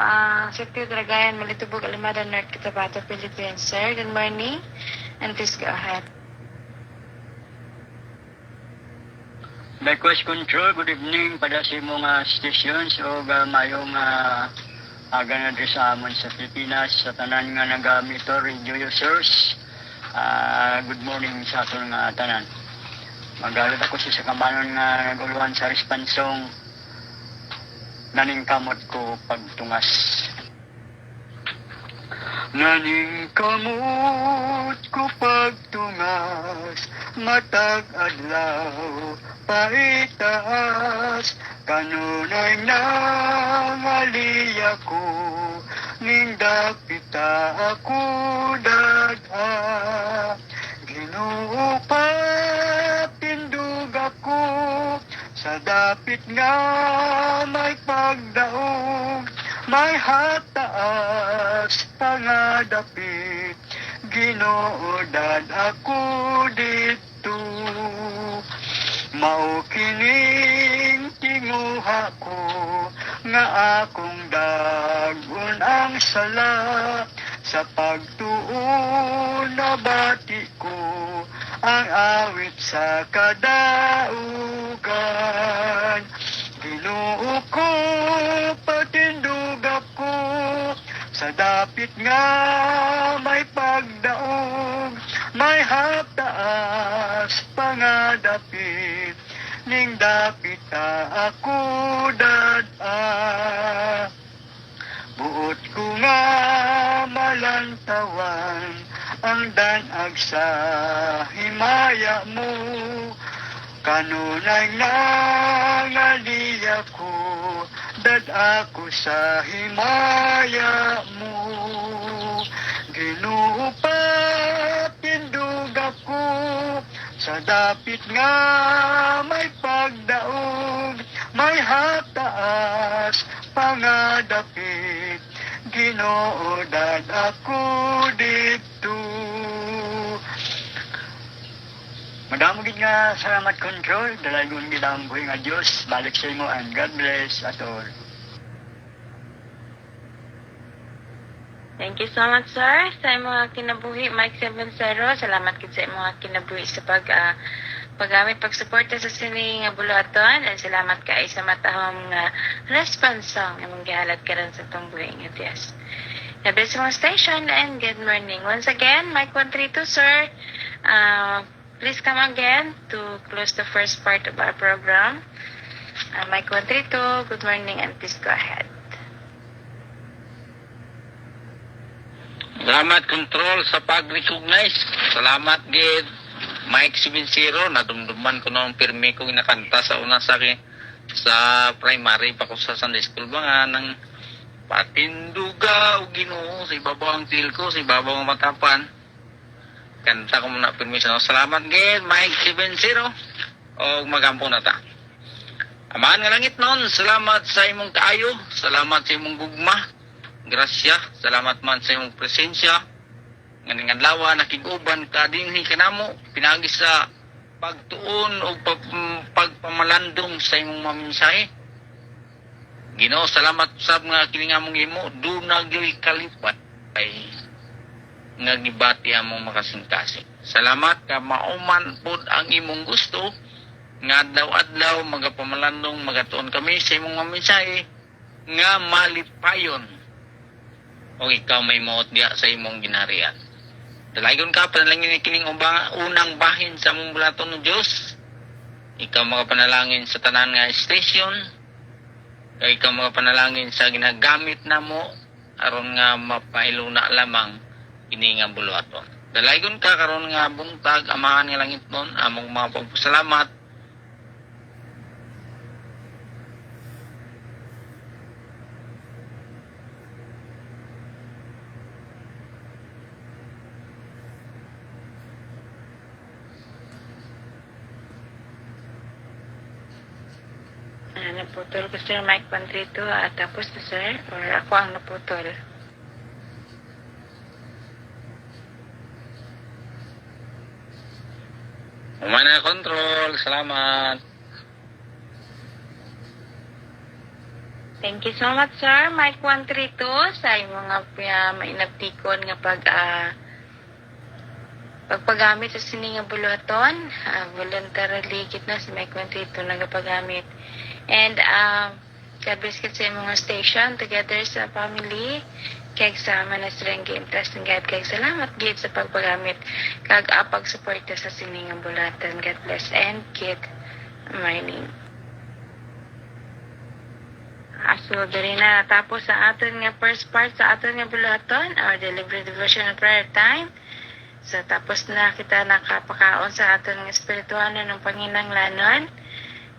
Sitio Dragayan, Malitubog, Alimada, North Cotabato, Philippines. Sir, good morning. And please go ahead. Request control, good evening pada sa mga stations o mayong aga na diri sa amon sa Pilipinas sa tanan nga nagamito radio users. Good morning sa aton nga tanan. Magalit ako sa kambanon nga naguluhan sa responsong naningkamot ko pagtungas. Naningkamot ko pagtungas, matag adlaw paitaas, kanunay nangaliya ko, ning dapita ako dagha. Ginoo sa dapit nga may pagdaog, may hataas pangadapit, Ginoodan ako dito. Mao kining tinguha ko, nga akong dagon ang sala, sa pagtuon na bati ko, ang awit sa kadaugan. Ginoo ko, patindugap ko, sa dapit nga may pagdaog, may hataas pangadapit, ning dapit ako dad-a. Buot ko nga malantawan ang danag sa himaya mo, kanunay nanganiya ko, dad ako sa himaya mo. Ginoo pa tindugap ko, sa dapit nga may pagdaog, may hataas pangadapit, Ginoo dad ako dito. Madamo gid nga salamat control, dalagon gid ang buhi nga Dios, balik sa imo and God bless at all. Thank you so much, sir, sa mga kinabuhi, Mike 70. Salamat gid sa mga kinabuhi sa paggamit, pagsuporta sa sini nga buluhaton. And salamat kay sa matahong response song nga mong gihalat ka rin sa itong buhi nga Diyos. God bless mga station and good morning. Once again, Mike 132, sir, please come again to close the first part of our program. Mike 132, good morning and please go ahead. Salamat control sa pag-recognize. Salamat gid Mike 70. Nadumduman ko noong pirmi ko ginakanta sa una sa primary pa ko sa Sunday School ba nga ng patinduga o Ginoo sa ibabaw ang til ko, sa ibabaw ang matapan. Kanta ko muna pirmi sa salamat gid Mike 70. O magampo na ta. Amahan nga langit noon, salamat sa imong kaayo, salamat sa imong gugma. Grasya, salamat man sa imong presensya. Nganing adlaw nakiguban ka dinhi kanamo pinagi sa pagtuon o pagpamalandong sa imong mamensahe. Ginoo, salamat sa mga kini nga mong imo dunag yoy kalipat ay nga gibati among makasingkasing. Salamat ka mauman pud ang imong gusto nga adlaw-adlaw magapamalandong magatuon kami sa imong mamensahe nga malipayon. O ikaw may maot diya sa imong ginharian. Dalagon ka, panalangin kining unang bahin sa among bulaton ng Diyos. Ikaw makapanalangin sa tanan nga station. Ikaw makapanalangin sa ginagamit na mo aron nga mapailuna lamang kini nga bulaton. Dalagon ka karon nga buntag, amahan nga langit nun, among mga pagpasalamat. Naputol ko sir Mike 132 at tapos na sir or ako ang naputol. Umana control, salamat. Thank you so much sir Mike 132 sa imong mainabtikon nga pagpagamit sa sini nga buluhaton. Voluntarily gid na si Mike 132 nagapagamit. And God bless ka sa mga station together sa family kag sa manasrang interest ng God kag salamat gid sa pagpagamit kag pagsuporta sa siningang bulatan. God bless and good morning. So diri na natapos sa aton nga first part sa aton nga bulaton our delivery devotion and prayer time. So tapos na kita nakapakaon sa aton nga espiritual ng panginahanglanon.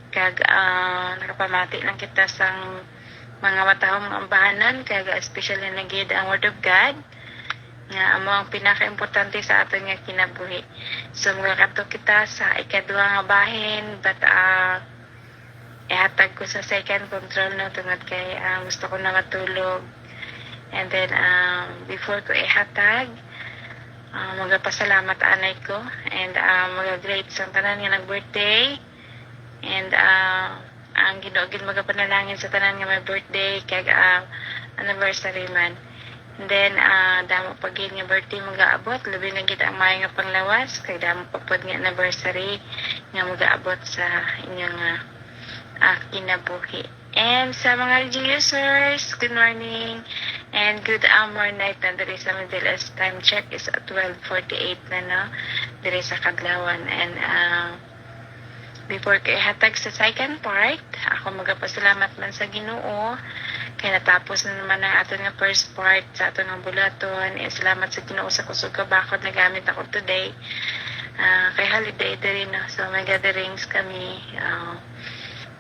Kag nakapamati lang kita sa mga matahong ambahanan kag especially na gid ang Word of God nga amo ang pinaka-importante sa aton nga kinabuhi. So magakato kita sa ikaduha nga bahin but ihatag ko sa second control na tungod kay gusto ko na matulog. And then, before ko ihatag, magapasalamat anay ko. And mag-great sa tanan nga nag-birthday. And ang ginuogin magapanalangin sa tanan nga may birthday kay anniversary man. And then, damo pag yun nga birthday mag-aabot, labi na kita ang mayo nga panglawas, kay damo pagpod nga anniversary nga mag-aabot sa inyong kinabuhi. And sa mga radio users, good morning and good night na diri sa Middle East. Time check is at 12:48 na no, diri sa Kadlawan. And before kay hatag sa second part, ako magapasalamat man sa Ginoo kay natapos na naman ang aton nga first part sa aton nga bulaton. Salamat sa Ginoo sa kusog ka bakod na gamit ako today. Kay holiday din no, so may gatherings kami.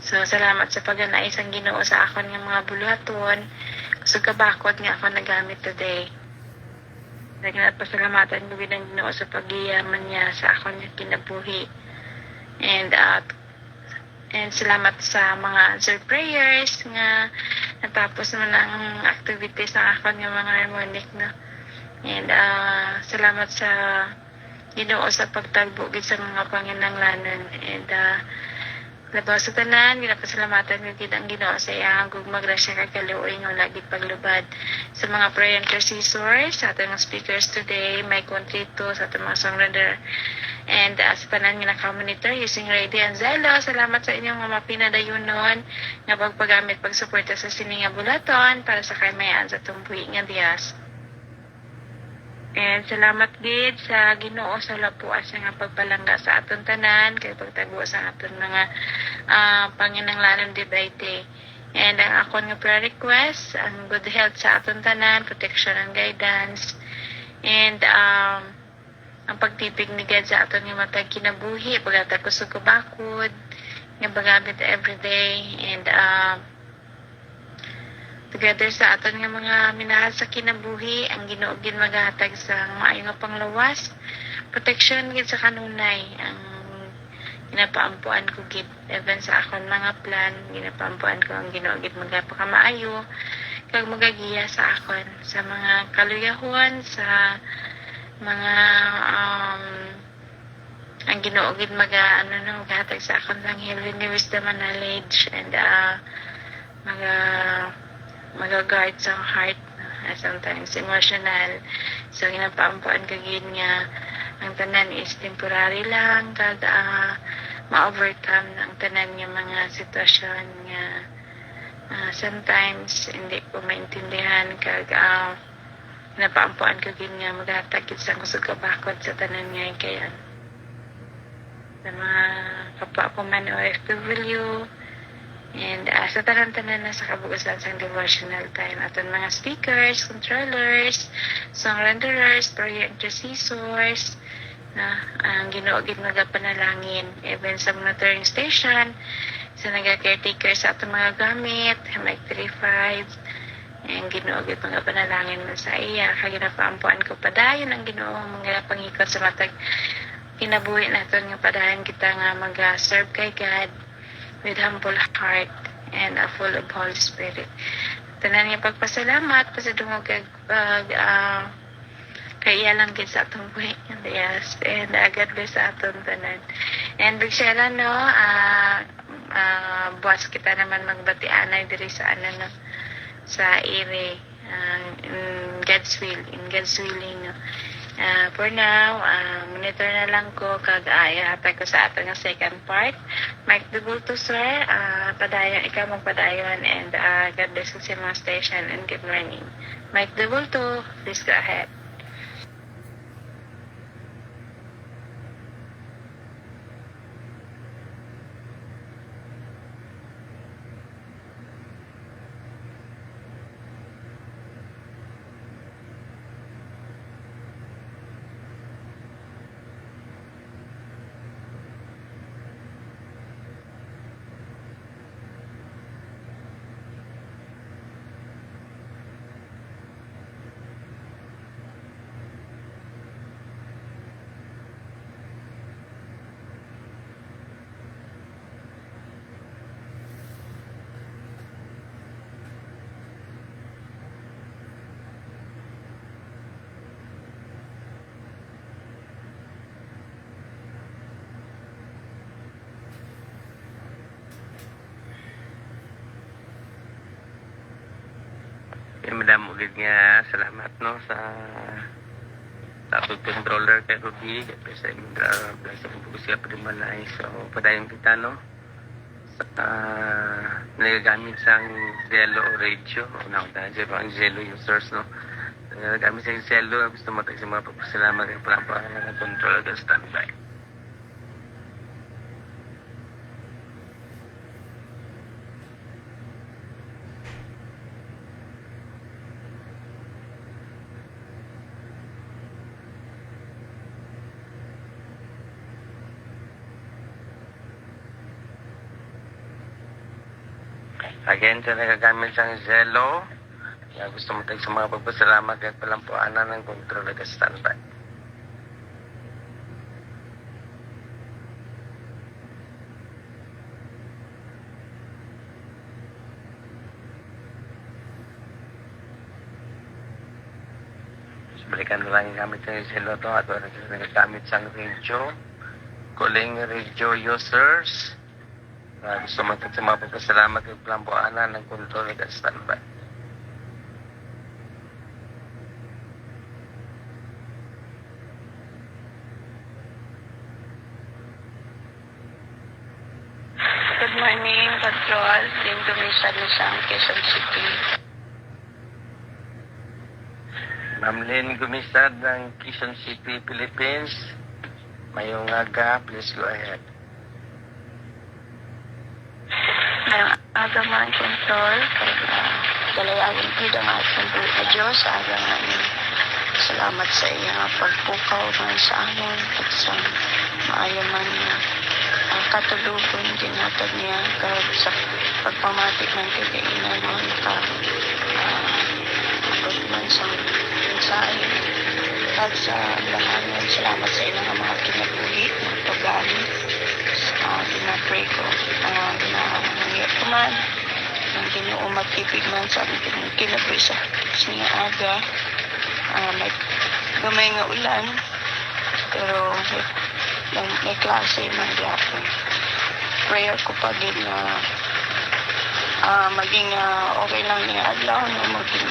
So salamat sa paganaay sang Ginoo sa akon nga mga bulaton. Kusog ka bakod nga ako nagamit today. Nagpasalamatan ko ng Ginoo sa paggiyaman niya sa akon nga kinabuhi. And salamat sa mga answered prayers nga natapos naman ang activities ng akon nga mga harmonic na. And salamat sa Ginoo sa pagtagbo gid sa mga panginahanglanon. And labaw sa tanan, ginapasalamatan ko gid ang Ginoo sa iyang gugmagrasya kay kaluoy nga lagi paglubad sa mga prayer intercessors, sa ating speakers today, may kontrito sa ating mga songwriter, and sa tanan nga naka-monitor using Radio Anzelo. Salamat sa inyong mga pinadayunon nga pagpagamit pagsuporta sa sini nga bulaton para sa kaymayan sa tumbuhi nga Dios. And salamat gid sa Ginoo sa lapuas nga pagpalangga sa aton tanan kay pagtagbo sa aton mga panginahanglanon debate. And ang akon nga prayer request, ang good health sa aton tanan, protection and guidance, and ang pagtipig ni God sa aton nga matag kinabuhi, paghatag kusog kubakod nga pagamit everyday, and together sa aton nga mga minahal sa kinabuhi, ang Ginoo gid maghatag sa maayo nga panglawas, protection gid sa kanunay, ang ginapaampuan ko gid even sa akon mga plan, ginapaampuan ko ang Ginoo gid magapakamaayo kag magagiya sa akon sa mga kaluyahon, sa mga ang Ginoo gid maghatag sa akon lang heavenly wisdom and knowledge, and mag-guard sa heart, sometimes emotional. So ginapaampuan ka gid nga ang tanan is temporary lang, kag ma-overcome ang tanan nga mga sitwasyon nga sometimes hindi ko maintindihan, kag ginapaampuan ka gid nga maghatag gid sa kusog kabakod sa tanan nga kayan. Sa mga kapwa ko man OFW, and sa tanan-tanan na sa kabugasan sa devotional time, aton mga speakers, controllers, songwriters, prayer intercessors, na ang Ginoo gid magapanalangin even sa monitoring station, sa naga-caretaker sa aton mga gamit, mic 35, ang Ginoo gid magapanalangin man sa iya, kay ginapaampuan ko padayon ang Ginoo mga pangikot sa matag kinabuhi naton nga padayon kita nga mag-serve kay God with humble heart and full of Holy Spirit. Tanan nga pagpasalamat pasadungog kay kaya lang gid sa atong buhay. Yes, and God bless sa atong tanan. And big share no, buwas kita naman magbatianay diri sa no, sa ere, in God's willing no. For now, monitor na lang ko kag ihatag ko sa ato nga second part. Mike Dubulto, sir, padayon, ikaw magpadayon, and God bless ku sa mga station, and good morning. Mike Dubulto, please go ahead. madam ulit nga salamat no sa controller kay Ruby kay sa Indra sa pagbukas siya primalay so padayon kita no sa nagagamit sang Zello radio na dahil sa ang Zello users no nagagamit sa Zello gusto mo tayo sa mga pagpasalamat kay palampakan ng control at standby. Again, sa nagagamit sa Zello, gusto mo tayo sa mga pagpasalamat at palampuanan ng kontrol at standby. So, balikan mo lang yung gamit ng Zello to at wala sa nagagamit sa radio, calling radio users. Gusto mo tayo sa mga pagpasalamat at palampuanan ng kontrol at standby. Good morning, Control. Din Dumisad na sa Quezon City. Ma'am Lynn Gumisad ng Quezon City, Philippines. Mayong aga, please go ahead. Ngayong aga man, Control. Dalayawin ko ang ating buhay na Diyos. Aga namin. Salamat sa iyong pagpukaw man sa amon at sa maayon man niya. Ang katulugon din natin niya kahit sa pagpamatik ng kagainan mo nakapagod man sa mensahe at sa lahanan. Salamat sa ilang mga kinabuhi ng paggamit. Pinapray ko ginahangit ko man ang Ginoo magtipig man sa aking kinabuhi sa niya aga. May gamay nga ulan pero may klase man gyapon. Prayer ko pa din na maging okay lang niya adlaw no maging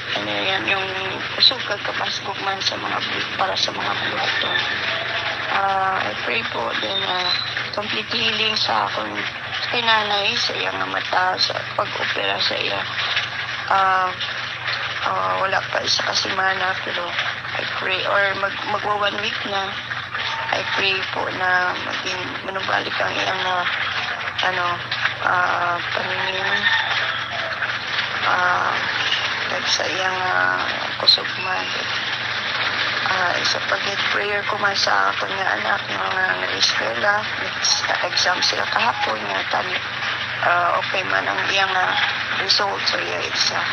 ano yan yung kusog kagkapaskog man sa mga para sa mga buhaton. I pray po din complete healing sa akong kay nanay sa iyang mata sa pag-opera sa iya. Wala pa isa kasimana pero I pray or magwa 1 week na I pray po na maging manubalik ang iyang paningin sa iyang kusugman. Isa pag-prayer ko man sa akong nga anak mga nga-eskwela exam sila kahapon nga tani okay man ang iyang result sa iya exam.